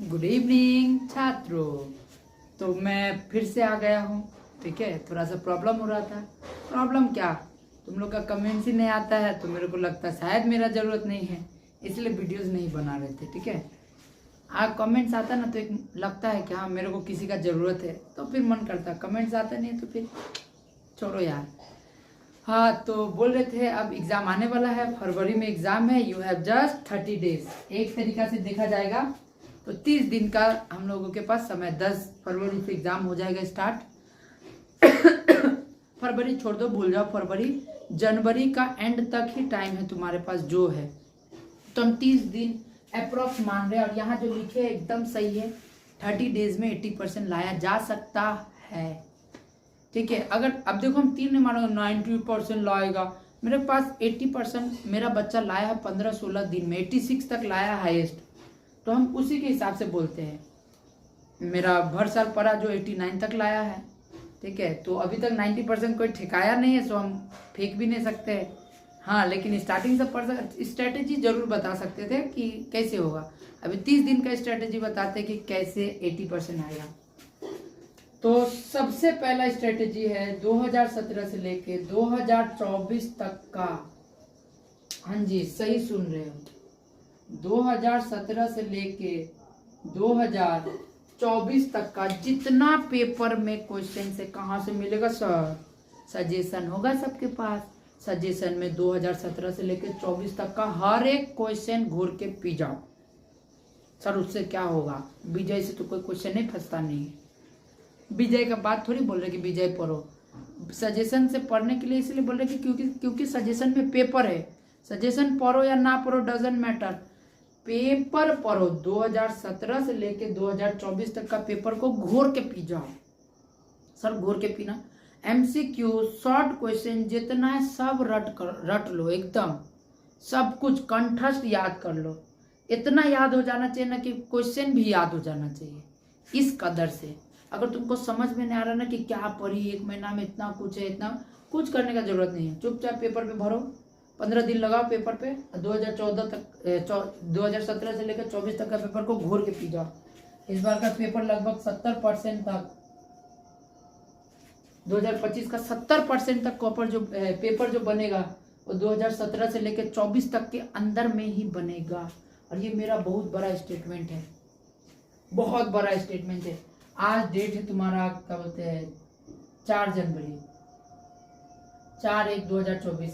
Good evening छात्रों। तो मैं फिर से आ गया हूँ। ठीक है, थोड़ा सा प्रॉब्लम हो रहा था। प्रॉब्लम क्या, तुम लोग का कमेंट्स ही नहीं आता है, तो मेरे को लगता है शायद मेरा ज़रूरत नहीं है, इसलिए वीडियोस नहीं बना रहे थे। ठीक है, कमेंट्स आता ना तो एक लगता है कि हाँ मेरे को किसी का ज़रूरत है, तो फिर मन करता है। कमेंट्स आता नहीं है तो फिर छोड़ो यार। हाँ, तो बोल रहे थे अब एग्ज़ाम आने वाला है, फरवरी में एग्ज़ाम है। You have just 30 days. एक तरीका से देखा जाएगा तो 30 दिन का हम लोगों के पास समय। 10 फरवरी से एग्ज़ाम हो जाएगा स्टार्ट। फरवरी छोड़ दो, भूल जाओ फरवरी। जनवरी का एंड तक ही टाइम है तुम्हारे पास जो है, तो हम 30 दिन अप्रोक्स मान रहे हैं। और यहाँ जो लिखे एकदम सही है, 30 डेज में 80% लाया जा सकता है। ठीक है, अगर अब देखो हम 3 नहीं मानोगे, 90% लाएगा। मेरे पास 80% मेरा बच्चा लाया है 15-16 दिन में, 86 तक लाया हाईएस्ट, तो हम उसी के हिसाब से बोलते हैं। मेरा भर साल पढ़ा जो 89 तक लाया है। ठीक है, तो अभी तक 90% कोई ठिकाया नहीं है, सो हम फेंक भी नहीं सकते हैं। हाँ, लेकिन स्टार्टिंग से पढ़ स्ट्रेटेजी जरूर बता सकते थे कि कैसे होगा। अभी 30 दिन का स्ट्रेटेजी बताते कि कैसे 80% आएगा। तो सबसे पहला स्ट्रेटेजी है 2017 से लेके 2024 तक का। हाँ जी, सही सुन रहे हो, 2017 से लेके 2024 तक का जितना पेपर में क्वेश्चन से कहाँ से मिलेगा सर? सजेशन होगा सबके पास। सजेशन में 2017 से लेके 24 तक का हर एक क्वेश्चन घूर के पी जाओ। सर उससे क्या होगा? विजय से तो कोई क्वेश्चन नहीं फंसता नहीं है। विजय का बात थोड़ी बोल रहे कि विजय पढ़ो, सजेशन से पढ़ने के लिए इसलिए बोल रहे कि क्योंकि सजेशन में पेपर है। सजेशन पढ़ो या ना पढ़ो डजंट मैटर, पेपर पढ़ो। 2017 से लेके 2024 तक का पेपर को घोर के पी जाओ। सर घोर के पीना, एमसीक्यू शॉर्ट क्वेश्चन जितना है सब रट लो, एकदम सब कुछ कंठस्थ याद कर लो। इतना याद हो जाना चाहिए ना कि क्वेश्चन भी याद हो जाना चाहिए, इस कदर से। अगर तुमको समझ में नहीं आ रहा ना कि क्या पढ़ी, एक महीना में इतना कुछ है, इतना कुछ करने का जरूरत नहीं है। चुपचाप पेपर पे भरो, 15 दिन लगाओ पेपर पे। 2017 से लेकर 24 तक का पेपर को घोर के पी जाओ। इस बार का पेपर लगभग 70% तक, 2025 का 70% तक पेपर जो बनेगा वो 2017 से लेकर 24 तक के अंदर में ही बनेगा। और ये मेरा बहुत बड़ा स्टेटमेंट है, बहुत बड़ा स्टेटमेंट है। आज डेट है तुम्हारा, क्या बोलते हैं, 4 जनवरी, 4/1/2024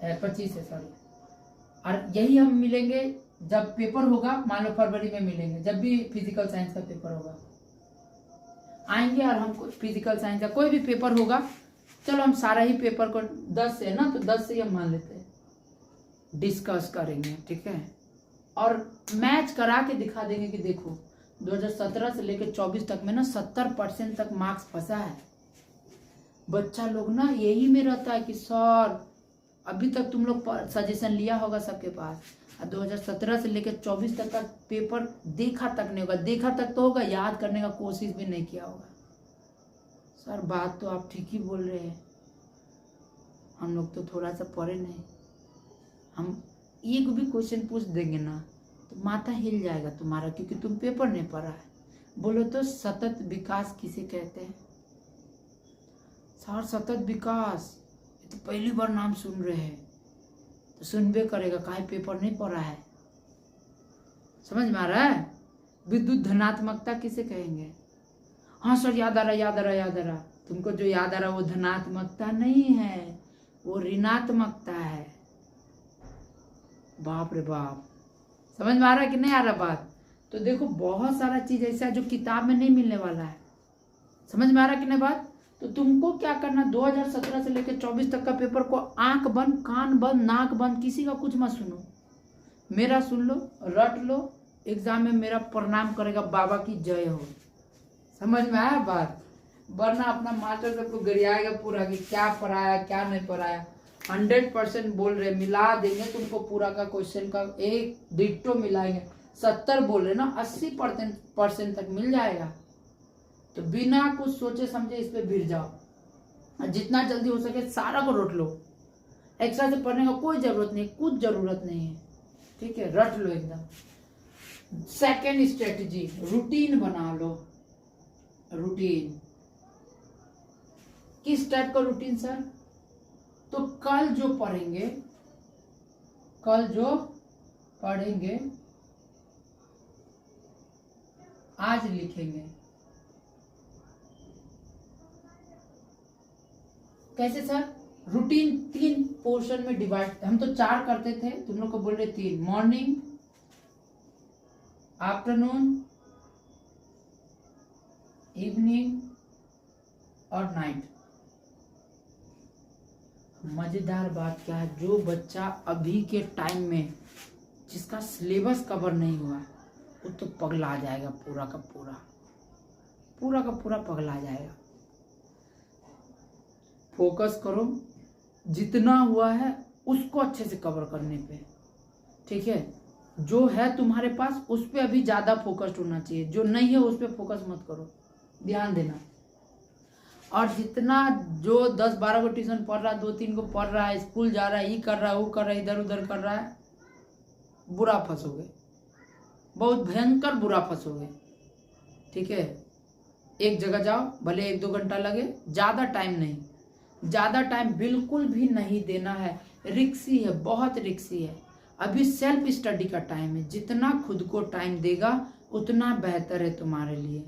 है, 25 है सॉरी। और यही हम मिलेंगे जब पेपर होगा, मान लो फरवरी में मिलेंगे, जब भी फिजिकल साइंस का पेपर होगा आएंगे। और हम फिजिकल साइंस का कोई भी पेपर होगा, चलो हम सारा ही पेपर को 10 से है ना, तो 10 से ही हम मान लेते हैं, डिस्कस करेंगे। ठीक है, और मैच करा के दिखा देंगे कि देखो 2017 से लेकर 24 तक में ना 70% तक मार्क्स फंसा है। बच्चा लोग ना यही में रहता है कि सर अभी तक तुम लोग सजेशन लिया होगा सबके पास, और 2017 से लेकर 24 तक का पेपर देखा तक नहीं होगा। देखा तक तो होगा, याद करने का कोशिश भी नहीं किया होगा। सर बात तो आप ठीक ही बोल रहे हैं, हम लोग तो थोड़ा सा पढ़े नहीं। हम एक भी क्वेश्चन पूछ देंगे ना तो माथा हिल जाएगा तुम्हारा, क्योंकि तुम पेपर नहीं पढ़ा है। बोलो तो सतत विकास किसे कहते हैं? सर सतत विकास, ये तो पहली बार नाम सुन रहे हैं। तो सुनबे करेगा, काहे पेपर नहीं पढ़ा है। समझ में आ रहा है? विद्युत धनात्मकता किसे कहेंगे? हाँ सर याद आ रहा। तुमको जो याद आ रहा वो धनात्मकता नहीं है, वो ऋणात्मकता है। बाप रे बाप, समझ में आ रहा है कि नहीं आ रहा बात? तो देखो बहुत सारा चीज ऐसा है जो किताब में नहीं मिलने वाला है। समझ में आ रहा है कि नहीं बात? तो तुमको क्या करना, 2017 से लेकर 24 तक का पेपर को आंख बंद, कान बंद, नाक बंद, किसी का कुछ मत सुनो, मेरा सुन लो, रट लो। एग्जाम में मेरा प्रणाम करेगा, बाबा की जय हो। समझ में आया बात? वरना अपना मास्टर सबको गरियाएगा पूरा कि क्या पढ़ाया क्या नहीं पढ़ाया। 100% बोल रहे, मिला देंगे तुमको पूरा का क्वेश्चन का, एक डिट्टो मिलाएंगे। 70 बोल रहे ना, 80% तक मिल जाएगा। तो बिना कुछ सोचे समझे इस पे भिड़ जाओ, और जितना जल्दी हो सके सारा को रोट लो। एक्स्ट्रा से पढ़ने का कोई जरूरत नहीं, कुछ जरूरत नहीं है। ठीक है, रट लो एकदम। सेकेंड स्ट्रेटजी, रूटीन बना लो। रूटीन किस टाइप का रूटीन सर? तो कल जो पढ़ेंगे आज लिखेंगे। कैसे सर? रूटीन 3 पोर्शन में डिवाइड, हम तो 4 करते थे, तुम लोग को बोल रहे 3, मॉर्निंग, आफ्टरनून, इवनिंग और नाइट। मजेदार बात क्या है, जो बच्चा अभी के टाइम में जिसका सिलेबस कवर नहीं हुआ वो तो पगला जाएगा, पूरा का पूरा पगला जाएगा। फोकस करो, जितना हुआ है उसको अच्छे से कवर करने पे, ठीक है? जो है तुम्हारे पास उस पे अभी ज्यादा फोकस्ड होना चाहिए, जो नहीं है उस पे फोकस मत करो, ध्यान देना। और जितना जो 10-12 को ट्यूशन पढ़ रहा है, 2-3 को पढ़ रहा है, स्कूल जा रहा है, ये कर रहा है, वो कर रहा है, इधर उधर कर रहा है, बुरा फंसोगे, बहुत भयंकर बुरा फंसोगे, ठीक है? एक जगह जाओ, भले 1-2 घंटा लगे, ज्यादा टाइम नहीं, ज्यादा टाइम बिल्कुल भी नहीं देना है। रिक्सी है, बहुत रिक्सी है। अभी सेल्फ स्टडी का टाइम है, जितना खुद को टाइम देगा उतना बेहतर है तुम्हारे लिए।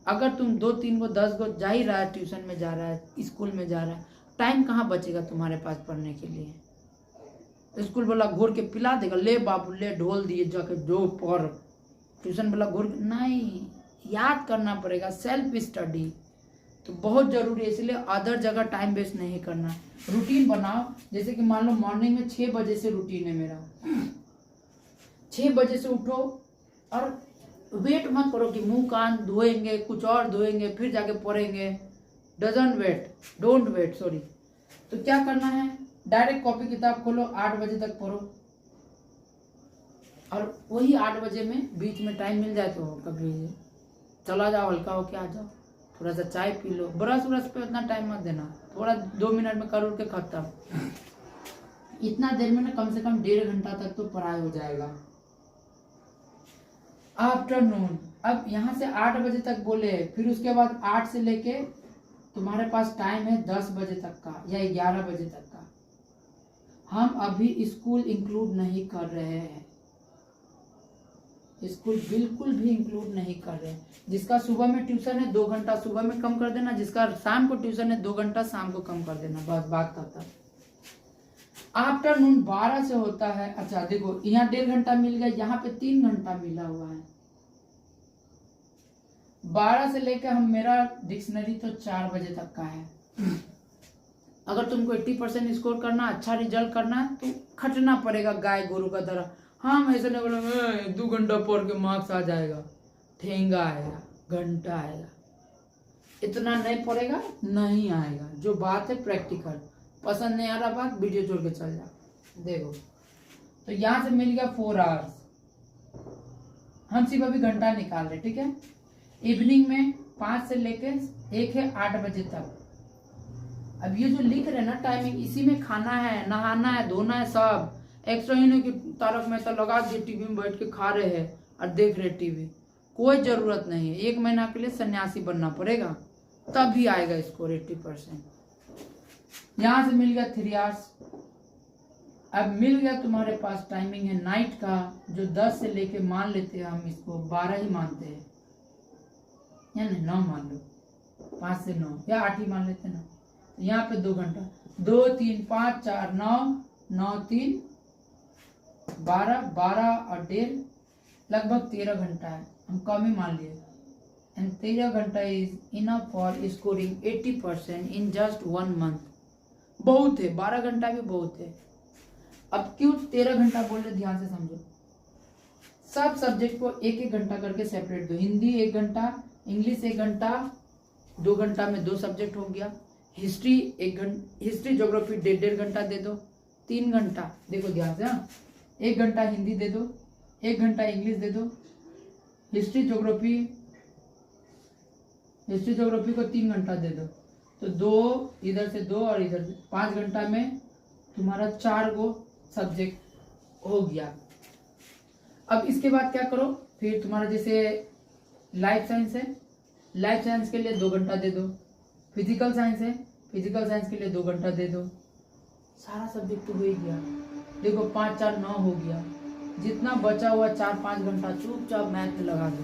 अगर तुम 2-3 को 10 को जा ही रहा है, ट्यूशन में जा रहा है, स्कूल में जा रहा है, टाइम कहाँ बचेगा तुम्हारे पास पढ़ने के लिए? स्कूल वाला घोर के पिला देगा, ले बाबू ले ढोल दिए जाके जो पढ़, ट्यूशन वाला घोर नहीं, याद करना पड़ेगा। सेल्फ स्टडी तो बहुत जरूरी है, इसलिए अदर जगह टाइम वेस्ट नहीं करना। रूटीन बनाओ, जैसे कि मान लो मॉर्निंग में 6 बजे से रूटीन है मेरा, 6 बजे से उठो और वेट मत करो कि मुंह कान धोएंगे, कुछ और धोएंगे, फिर जाके पढ़ेंगे। Don't wait, sorry. तो क्या करना है, डायरेक्ट कॉपी किताब खोलो, 8 बजे तक पढ़ो, और वही 8 बजे में बीच में टाइम मिल जाए तो कभी चला जाओ, हल्का होके आ जाओ, थोड़ा सा चाय पी लो। ब्रश व्रश पे उतना टाइम मत देना, थोड़ा 2 मिनट में कर के खत्म। इतना देर में ना कम से कम 1.5 घंटा तक तो पढ़ाई हो जाएगा। आफ्टरनून, अब यहाँ से 8 बजे तक बोले, फिर उसके बाद 8 से लेके तुम्हारे पास टाइम है 10 बजे तक का या 11 बजे तक का। हम अभी स्कूल इंक्लूड नहीं कर रहे हैं, स्कूल बिल्कुल भी इंक्लूड नहीं कर रहे हैं। जिसका सुबह में ट्यूशन है 2 घंटा सुबह में कम कर देना, जिसका शाम को ट्यूशन है 2 घंटा शाम को कम कर देना, बस बात खत्म। आफ्टरनून 12 से होता है। अच्छा देखो, यहाँ 1.5 घंटा मिल गया, यहाँ पे 3 घंटा मिला हुआ है। 12 से लेकर हम, मेरा डिक्शनरी तो 4 बजे तक का है। अगर तुमको 80% स्कोर करना, अच्छा रिजल्ट करना है तो खटना पड़ेगा गाय गोरू का तरह। हाँ, ऐसे नहीं बोले 2 घंटा पढ़ के मार्क्स आ जाएगा, ठेंगा आएगा, घंटा आएगा, इतना नहीं पड़ेगा, नहीं आएगा। जो बात है प्रैक्टिकल, पसंद नहीं आ रहा बात, वीडियो छोड़ के चल जा। देखो तो यहाँ से मिल गया 4 आवर्स, हम सिर्फ अभी घंटा निकाल रहे, ठीक है? इवनिंग में 5 से लेके 1 है 8 बजे तक। अब ये जो लिख रहे ना टाइमिंग, इसी में खाना है, नहाना है, धोना है, सब एक्स्ट्रा ही नहीं कि तारक मेहता लगा दिए टीवी में बैठ के खा रहे हैं और देख रहे टीवी, कोई जरूरत नहीं है। 1 महीना के लिए सन्यासी बनना पड़ेगा, तभी आएगा स्कोर 80%। यहाँ से मिल गया 3 आवर्स। अब मिल गया तुम्हारे पास टाइमिंग है नाइट का, जो 10 से लेके मान लेते हैं हम इसको 12 ही मानते हैं, या नहीं 9 मान लो, 5 से 9 या 8 ही मान लेते हैं ना। यहाँ पे 2 घंटा, 2 3 5 4 9 9 3 12 12 और 1.5 लगभग 13 घंटा है, हम कम ही मान लिए। एंड 13 घंटा is enough for scoring 80% in just 1 month. बहुत है, 12 घंटा भी बहुत है। अब क्यों 13 घंटा बोल रहे, ध्यान से समझो। सब सब्जेक्ट को 1-1 घंटा करके सेपरेट दो। हिंदी 1 घंटा, इंग्लिश 1 घंटा, 2 घंटा में 2 सब्जेक्ट हो गया। हिस्ट्री 1 घंटा, हिस्ट्री ज्योग्राफी 1.5 घंटा दे दो, 3 घंटा। देखो ध्यान से, हाँ, 1 घंटा हिंदी दे दो, 1 घंटा इंग्लिश दे दो। हिस्ट्री ज्योग्राफी को 3 घंटा दे दो, तो 2 इधर से 2 और इधर से 5 घंटा में तुम्हारा 4 गो सब्जेक्ट हो गया। अब इसके बाद क्या करो, फिर तुम्हारा जैसे लाइफ साइंस है, लाइफ साइंस के लिए 2 घंटा दे दो, फिजिकल साइंस है, फिजिकल साइंस के लिए 2 घंटा दे दो, सारा सब्जेक्ट तो हो ही गया। देखो 5 4 9 हो गया, जितना बचा हुआ 4-5 घंटा चुपचाप मैथ में लगा दो।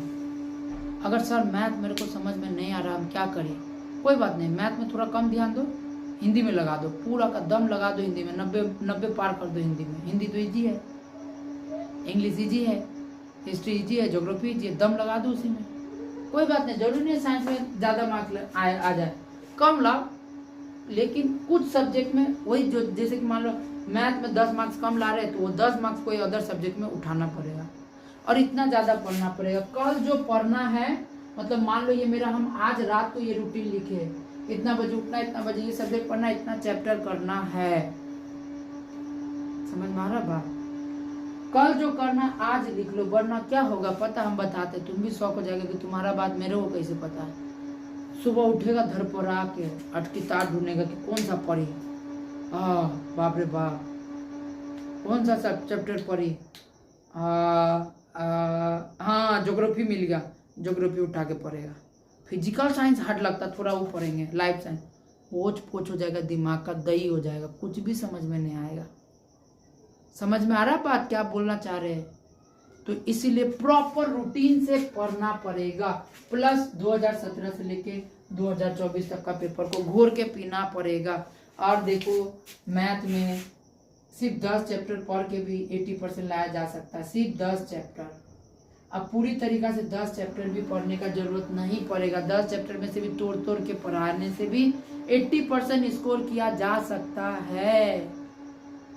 अगर सर मैथ मेरे को समझ में नहीं आ रहा, हम क्या करें, कोई बात नहीं, मैथ में थोड़ा कम ध्यान दो, हिंदी में लगा दो, पूरा का दम लगा दो हिंदी में, 90 पार कर दो हिंदी में। हिंदी तो ईजी है, इंग्लिश ईजी है, हिस्ट्री ईजी है, ज्योग्राफी ईजी है, दम लगा दो उसी में। कोई बात नहीं, जरूरी नहीं साइंस में ज़्यादा मार्क्स आ जाए, कम लाओ, लेकिन कुछ सब्जेक्ट में वही जो, जैसे कि मान लो मैथ में 10 मार्क्स कम ला रहे हैं तो वो 10 मार्क्स कोई अदर सब्जेक्ट में उठाना पड़ेगा, और इतना ज़्यादा पढ़ना पड़ेगा। कल जो पढ़ना है, मतलब मान लो ये मेरा, हम आज रात को ये रूटीन लिखे, इतना बजे उठना, इतना बजे ये सब्जेक्ट पढ़ना, इतना चैप्टर करना है, समझ में आ रहा बात। कल जो करना आज लिख लो, वरना क्या होगा पता, हम बताते, तुम भी शौक हो जाएगा कि तुम्हारा बात मेरे को कैसे पता है। सुबह उठेगा धर पर आके अटकी तार ढूंढेगा कि कौन सा पढ़ी, बाप रे बाप, कौन सा सब चैप्टर पढ़ी, हाँ ज्योग्राफी मिल गया, ज्योग्राफी उठा के पढ़ेगा। फिजिकल साइंस हार्ड लगता, थोड़ा वो पढ़ेंगे, लाइफ साइंस पोच पोच हो जाएगा, दिमाग का दही हो जाएगा, कुछ भी समझ में नहीं आएगा। समझ में आ रहा बात क्या बोलना चाह रहे हैं? तो इसीलिए प्रॉपर रूटीन से पढ़ना पड़ेगा, प्लस 2017 से लेके 2024 तक का पेपर को घोर के पीना पड़ेगा। और देखो मैथ में सिर्फ 10 चैप्टर पढ़ के भी 80% लाया जा सकता है, सिर्फ 10 चैप्टर। अब पूरी तरीका से 10 चैप्टर भी पढ़ने का जरूरत नहीं पड़ेगा, 10 चैप्टर में से भी तोड़ तोड़ के पढ़ाने से भी 80% स्कोर किया जा सकता है।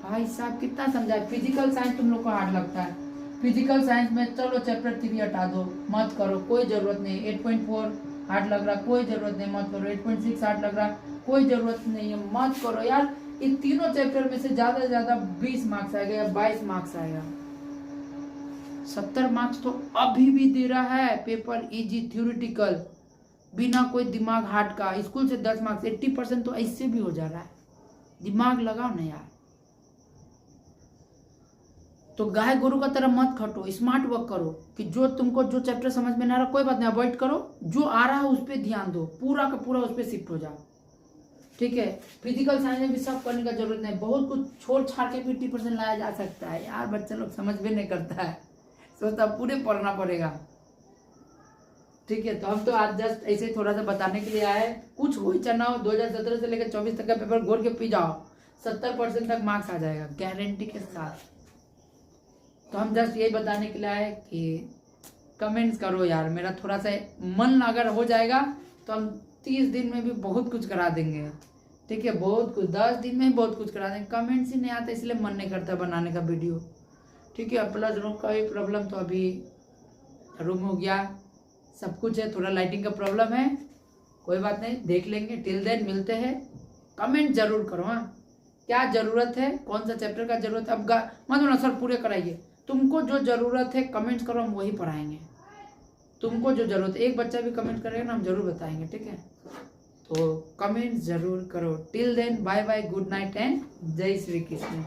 भाई साहब कितना समझाए। फिजिकल साइंस तुम लोग को हार्ड लगता है, फिजिकल साइंस में चलो चैप्टर 3 हटा दो, मत करो, कोई जरूरत नहीं। 8.4 हार्ड लग रहा, कोई जरूरत नहीं, मत करो। 8.6 हार्ड लग रहा, कोई जरूरत नहीं है, मत करो यार। इन तीनों चैप्टर में से ज्यादा से ज्यादा 20 मार्क्स आएगा या 22 मार्क्स आएगा। 70 मार्क्स तो अभी भी दे रहा है पेपर, इजी थ्योरेटिकल, बिना कोई दिमाग हार्ड का। स्कूल से 10 मार्क्स, 80% तो ऐसे भी हो जा रहा है। दिमाग लगाओ ना यार। तो गाय गोरू का तरह मत खटो, स्मार्ट वर्क करो कि जो तुमको जो चैप्टर समझ में नहीं आ रहा कोई बात नहीं, अवॉइड करो, जो आ रहा है उस पर ध्यान दो, पूरा का पूरा उस पर शिफ्ट हो जाओ, ठीक है। फिजिकल साइंस में भी सब करने का जरूरत नहीं, बहुत कुछ छोड़ छाड़ के भी 80% लाया जा सकता है यार। बच्चे लोग समझ भी नहीं करता है, सोचता पूरे पढ़ना पड़ेगा, ठीक है। तो हम तो आज जस्ट ऐसे थोड़ा सा बताने के लिए आए, कुछ हो चना हो, 2017 से लेकर 24 तक का पेपर घोर के पी जाओ, 70% तक मार्क्स आ जाएगा गारंटी के साथ। तो हम जस्ट यही बताने के लिए आए कि कमेंट्स करो यार, मेरा थोड़ा सा मन अगर हो जाएगा तो हम 30 दिन में भी बहुत कुछ करा देंगे, ठीक है, बहुत कुछ, 10 दिन में ही बहुत कुछ करा देंगे। कमेंट्स ही नहीं आता इसलिए मन नहीं करता बनाने का वीडियो, ठीक है। प्लस रूम का भी प्रॉब्लम, तो अभी रूम हो गया, सब कुछ है, थोड़ा लाइटिंग का प्रॉब्लम है, कोई बात नहीं, देख लेंगे। टिल देन मिलते हैं, कमेंट जरूर करो हाँ, क्या जरूरत है, कौन सा चैप्टर का जरूरत है। अब मत बोलो सर पूरे कराइए, तुमको जो जरूरत है कमेंट्स करो, हम वही पढ़ाएंगे। तुमको जो जरूरत है, एक बच्चा भी कमेंट करेगा ना, हम जरूर बताएंगे, ठीक है। तो कमेंट जरूर करो। Till then bye bye, good night and जय श्री कृष्ण।